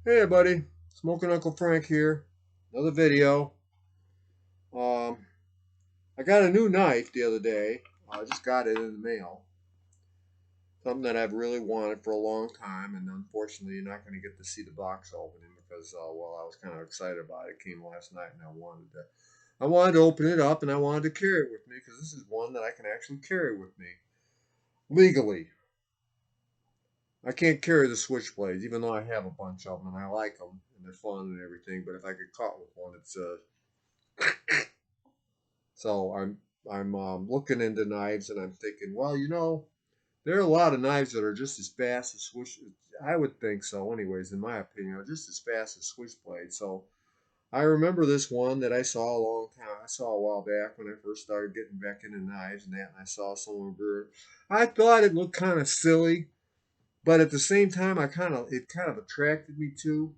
Hey everybody, Smoking Uncle Frank here. Another video. Um, I got a new knife the other day. I just got it in the mail. Something that I've really wanted for a long time, and unfortunately, you're not going to get to see the box opening because, well, I was kind of excited about it. It came last night, and I wanted to open it up, and I wanted to carry it with me because this is one that I can actually carry with me legally. I can't carry the switchblades, even though I have a bunch of them and I like them and they're fun and everything. But if I get caught with one, it's So I'm looking into knives and I'm thinking, well, there are a lot of knives that are just as fast as switch. I would think so, anyways, in my opinion, are just as fast as switchblades. So I remember this one that I saw a long time. I saw a while back when I first started getting back into knives and that, and I saw someone brew it. I thought it looked kind of silly, but at the same time, it kind of attracted me to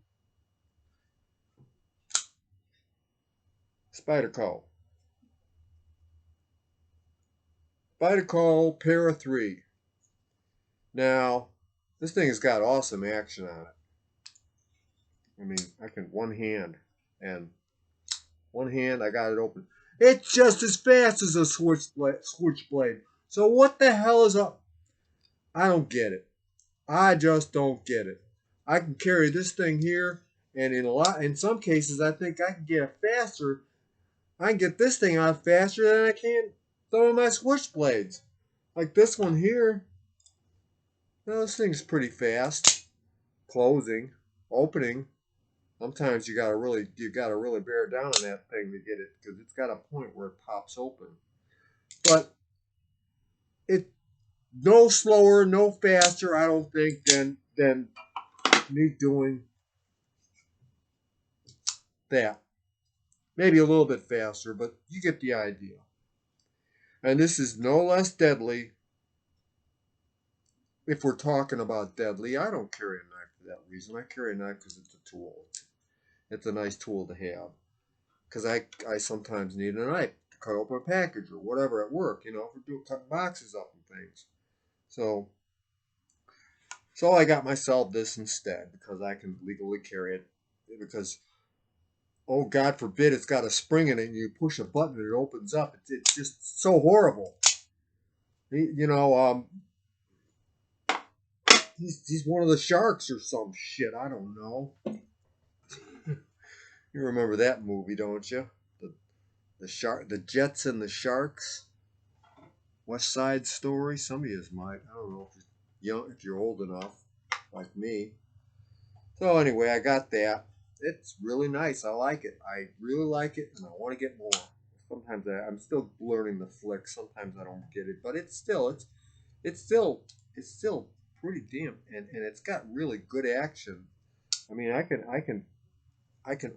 Spyderco. Spyderco Para 3. Now, this thing has got awesome action on it. I mean, I can and one hand I got it open. It's just as fast as a switchblade. So what the hell is up? I don't get it. I just don't get it. I can carry this thing here, and in some cases, I think I can get it faster. I can get this thing out faster than I can some of my switchblades. Like this one here. Well, this thing's pretty fast. Closing, opening. Sometimes you gotta really bear down on that thing to get it because it's got a point where it pops open. But it no slower, no faster, I don't think, than me doing that. Maybe a little bit faster, but you get the idea. And this is no less deadly. If we're talking about deadly, I don't carry a knife for that reason. I carry a knife because it's a tool. It's a nice tool to have. Because I sometimes need a knife to cut open a package or whatever at work, if we're doing cutting boxes up and things. So so I got myself this instead because I can legally carry it because oh God forbid it's got a spring in it and you push a button and it opens up. It's just so horrible. You know, he's one of the sharks or some shit. I don't know. You remember that movie, don't you? The Jets and the Sharks. West Side Story. Some of you might. I don't know if you're old enough like me. So anyway, I got that. It's really nice. I like it. I really like it, and I want to get more. Sometimes I'm still learning the flick. Sometimes I don't get it, but it's still it's still pretty damn and it's got really good action. I mean, I can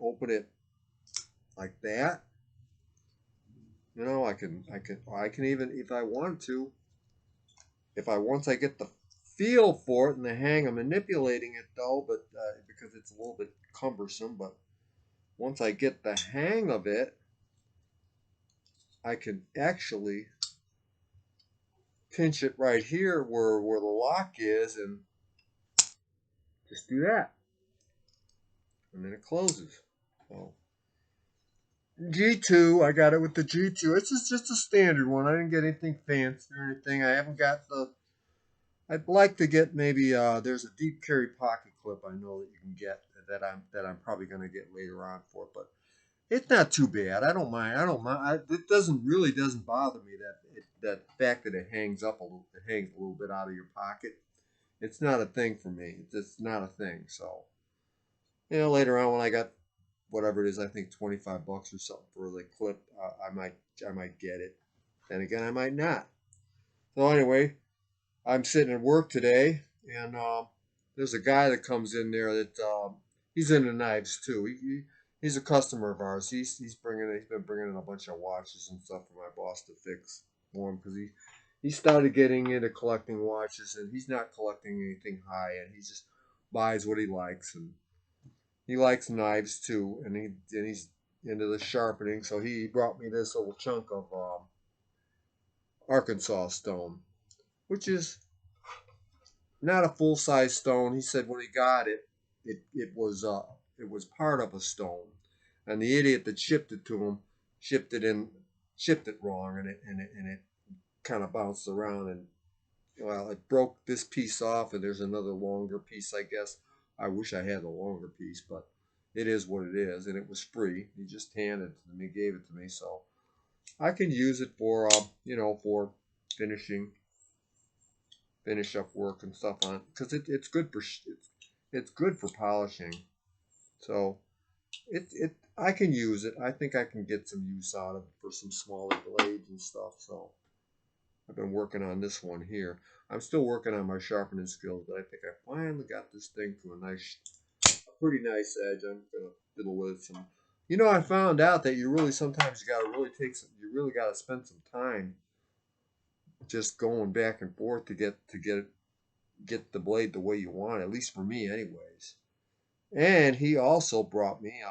open it like that. I can even if I want to if I once I get the feel for it and the hang of manipulating it though, but because it's a little bit cumbersome, but once I get the hang of it, I can actually pinch it right here where the lock is and just do that. And then it closes. So G2, I got it with the G2. It's just a standard one. I didn't get anything fancy or anything. I haven't got the I'd like to get maybe there's a deep carry pocket clip I know that you can get that I'm probably going to get later on for it, but it's not too bad. I don't mind. I don't mind. It doesn't bother me that fact that it hangs up a little. It hangs a little bit out of your pocket. It's not a thing for me. It's not a thing. So later on when I got whatever it is, I think $25 or something for the clip, I might get it. Then again, I might not. So anyway, I'm sitting at work today, and there's a guy that comes in there that he's into knives too. He's a customer of ours. He's been bringing in a bunch of watches and stuff for my boss to fix for him because he started getting into collecting watches and he's not collecting anything high end. He just buys what he likes and he likes knives too and he's into the sharpening. So he brought me this little chunk of Arkansas stone, which is not a full size stone. He said when he got it, it was part of a stone, and the idiot that shipped it to him shipped it in shipped it wrong, and it kind of bounced around, and well, it broke this piece off, and there's another longer piece, I guess. I wish I had a longer piece, but it is what it is, and it was free. He just handed it to me, gave it to me, so I can use it for for finishing finish up work and stuff on it because it's good for it's good for polishing. So it I can use it. I think I can get some use out of it for some smaller blades and stuff. So I've been working on this one here. I'm still working on my sharpening skills, but I think I finally got this thing to a pretty nice edge. I'm gonna fiddle with some. I found out that you really sometimes you gotta really you really gotta spend some time just going back and forth to get the blade the way you want, at least for me, anyways. And he also brought me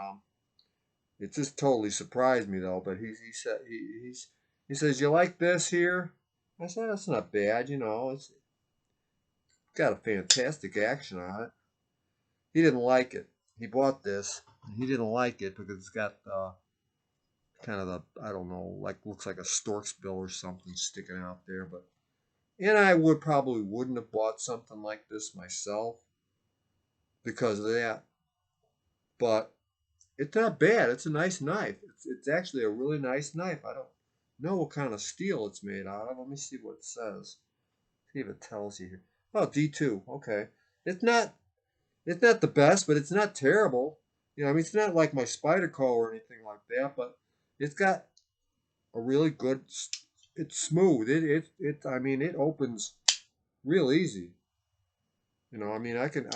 it just totally surprised me though, but he said he says, you like this here? I said, that's not bad, it's got a fantastic action on it. He didn't like it. He bought this. And he didn't like it because it's got kind of I don't know, like looks like a stork's bill or something sticking out there. But and I probably wouldn't have bought something like this myself because of that. But it's not bad. It's a nice knife. It's actually a really nice knife. I don't know what kind of steel it's made out of. Let me see what it says. See if it tells you here. Oh, D2. Okay. It's not it's not the best, but it's not terrible. I mean, it's not like my Spyderco or anything like that, but it's got a really good. It's smooth. I mean, it opens real easy. I mean, I can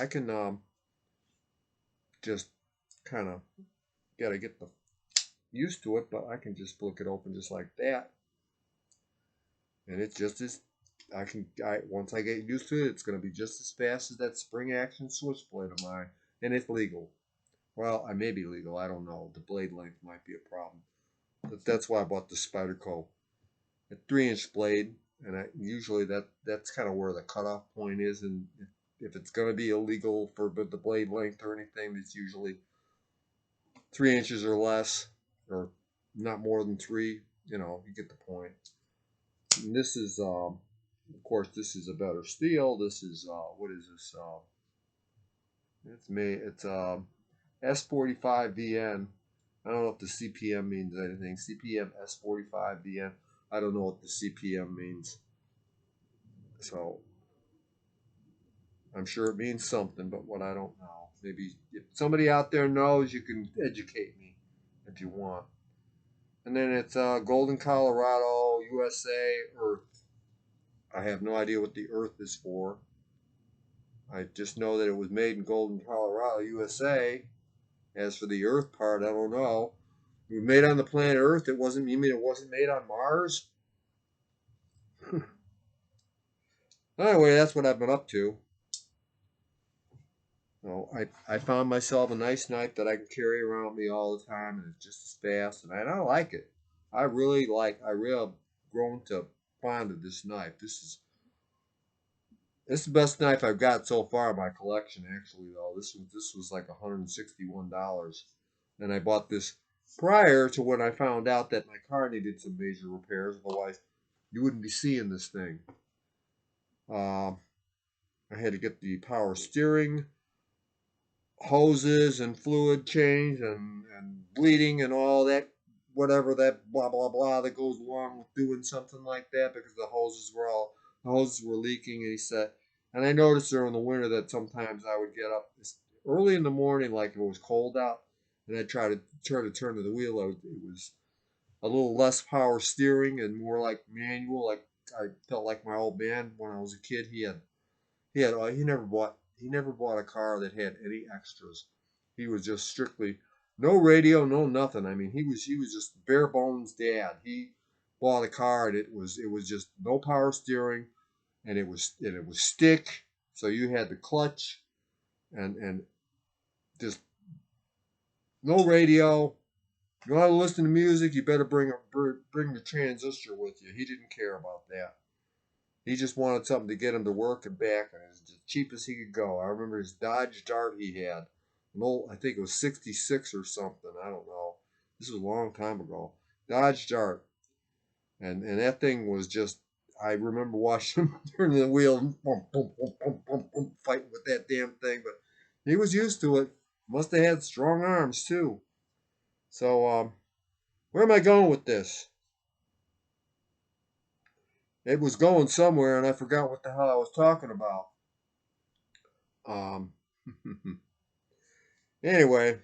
just kind of gotta get the used to it, but I can just flick it open just like that, and it's just as once I get used to it, it's gonna be just as fast as that spring action switchblade of mine, and it's legal. Well, I may be legal. I don't know. The blade length might be a problem. But that's why I bought the Spyderco. A 3-inch blade, and usually that's kind of where the cutoff point is. And if it's going to be illegal for the blade length or anything, it's usually 3 inches or less, or not more than three. You get the point. And this is, of course, this is a better steel. This is what is this? It's me. It's S45 VN. I don't know if the CPM means anything. CPM S45 VN. I don't know what the CPM means. So I'm sure it means something, but what I don't know. Maybe if somebody out there knows, you can educate me if you want. And then it's Golden, Colorado, USA, Earth. I have no idea what the Earth is for. I just know that it was made in Golden, Colorado, USA. As for the Earth part, I don't know. It was made on the planet Earth. You mean it wasn't made on Mars? Anyway, that's what I've been up to. I found myself a nice knife that I can carry around with me all the time, and it's just as fast, and I like it. I really have grown to fond of this knife. This is the best knife I've got so far in my collection, actually. Though this was like $161, and I bought this prior to when I found out that my car needed some major repairs. Otherwise, you wouldn't be seeing this thing. I had to get the power steering hoses and fluid change and bleeding and all that, whatever that blah blah blah that goes along with doing something like that, because the hoses were leaking. And he said, and I noticed during the winter that sometimes I would get up early in the morning, like if it was cold out, and I'd try to turn to the wheel. It was a little less power steering and more like manual. Like I felt like my old man when I was a kid. He never bought a car that had any extras. He was just strictly no radio, no nothing. I mean, he was just bare bones dad. He bought a car and it was just no power steering, and it was stick. So you had the clutch and just no radio. You want to listen to music, you better bring the transistor with you. He didn't care about that. He just wanted something to get him to work and back, and it was as cheap as he could go. I remember his Dodge Dart he had. An old, I think it was 66 or something. I don't know. This was a long time ago. Dodge Dart. And that thing was just, I remember watching him turn the wheel, boom, boom, boom, boom, boom, boom, fighting with that damn thing. But he was used to it. Must have had strong arms, too. So, where am I going with this? It was going somewhere, and I forgot what the hell I was talking about. Um, anyway,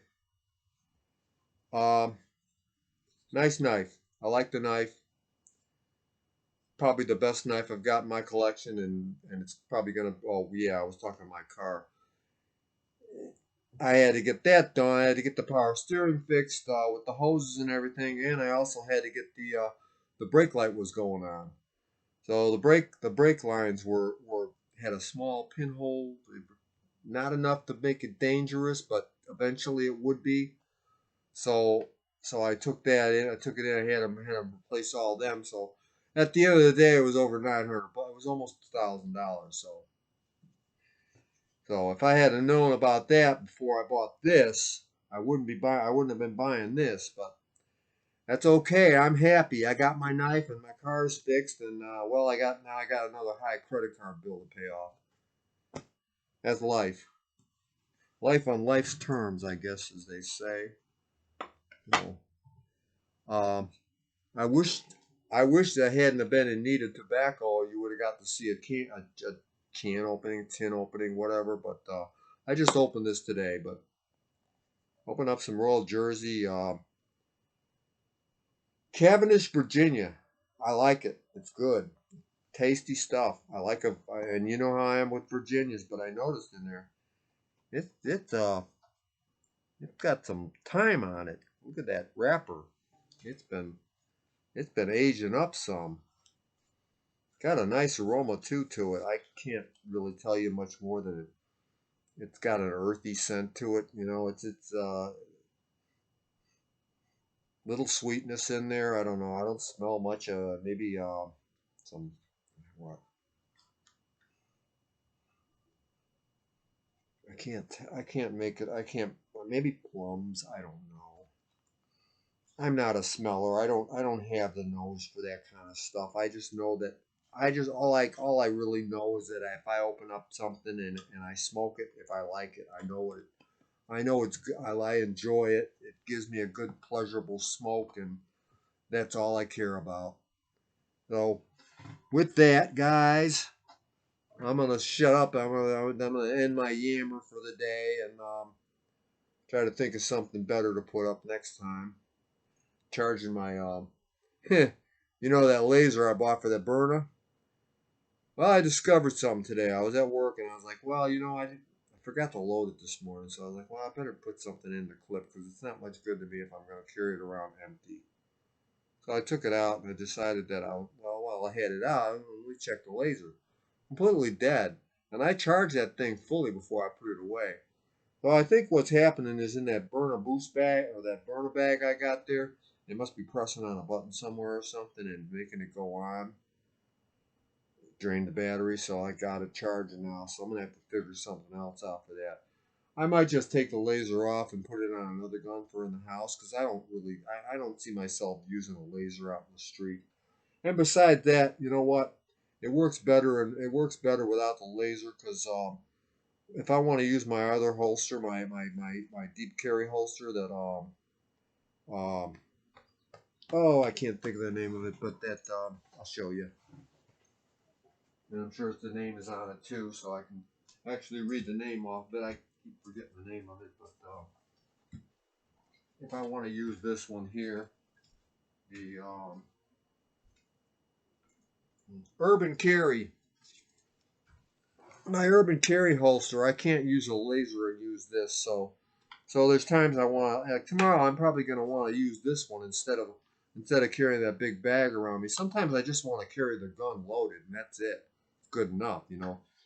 um, nice knife. I like the knife. Probably the best knife I've got in my collection, and it's probably gonna. Oh yeah, I was talking my car. I had to get that done. I had to get the power steering fixed with the hoses and everything, and I also had to get the brake light was going on. So the brake lines were had a small pinhole, not enough to make it dangerous, but eventually it would be. So so I took that in. I took it in. I had them replace all of them. So at the end of the day, it was over 900, but it was almost $1,000. So if I had known about that before I bought this, I wouldn't have been buying this. But that's okay. I'm happy. I got my knife and my car's fixed, and well, I got another high credit card bill to pay off. That's life. Life on life's terms, I guess, as they say. You know. I wish I wish that hadn't have been in need of tobacco. You would have got to see a can opening, tin opening, whatever. But I just opened this today. But open up some Royal Jersey, Cavendish, Virginia. I like it. It's good, tasty stuff. I like a, and you know how I am with Virginias. But I noticed in there, it's got some time on it. Look at that wrapper. It's been it's been aging up some. Got a nice aroma too to it. I can't really tell you much more than it. It's got an earthy scent to it. You know, it's little sweetness in there. I don't know. I don't smell much. Maybe some what? I can't make it. I can't. Maybe plums. I don't know. I'm not a smeller. I don't have the nose for that kind of stuff. I just know that I just all I really know is that if I open up something and I smoke it, if I like it, I know it. I know it's good. I enjoy it. It gives me a good pleasurable smoke, and that's all I care about. So with that, guys, I'm gonna shut up. I'm gonna end my yammer for the day and try to think of something better to put up next time. Charging my you know that laser I bought for the burner. Well, I discovered something today. I was at work and I was like, well, I forgot to load it this morning, so I was like, well, I better put something in the clip because it's not much good to me if I'm going to carry it around empty. So I took it out and I decided that while I had it out, let me check the laser. Completely dead. And I charged that thing fully before I put it away. So I think what's happening is in that burner boost bag or that burner bag I got there, they must be pressing on a button somewhere or something and making it go on, drain the battery. So I got it charging now. So I'm gonna have to figure something else out for that. I might just take the laser off and put it on another gun for in the house because I don't see myself using a laser out in the street. And besides that, you know what? It works better without the laser because if I want to use my other holster, my deep carry holster that um oh I can't think of the name of it, but that I'll show you. And I'm sure the name is on it too, so I can actually read the name off. But I keep forgetting the name of it. But if I want to use this one here, the Urban Carry, my Urban Carry holster, I can't use a laser and use this. So there's times I want to. Like tomorrow, I'm probably going to want to use this one instead of carrying that big bag around me. Sometimes I just want to carry the gun loaded, and that's it. Good enough.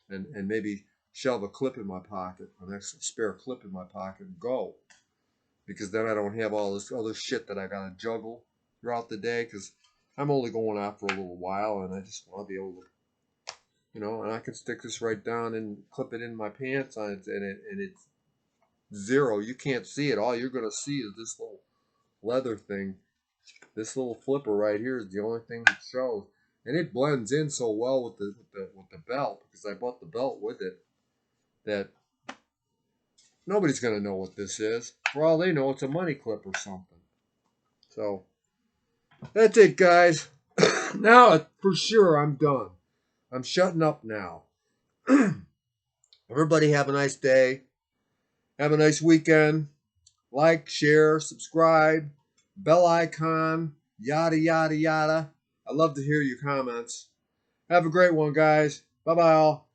And maybe shove a clip in my pocket, an extra spare clip in my pocket, and go. Because then I don't have all this other shit that I got to juggle throughout the day. Because I'm only going out for a little while, and I just want to be able to you know, and I can stick this right down and clip it in my pants on it, and it's zero. You can't see it. All you're gonna see is this little leather thing. This little flipper right here is the only thing that shows, and it blends in so well with the belt, because I bought the belt with it, that nobody's gonna know what this is. For all they know, it's a money clip or something. So that's it, guys. Now for sure I'm done. I'm shutting up now. Everybody have a nice day. Have a nice weekend. Like, share, subscribe, bell icon, yada, yada, yada. I love to hear your comments. Have a great one, guys. Bye-bye all.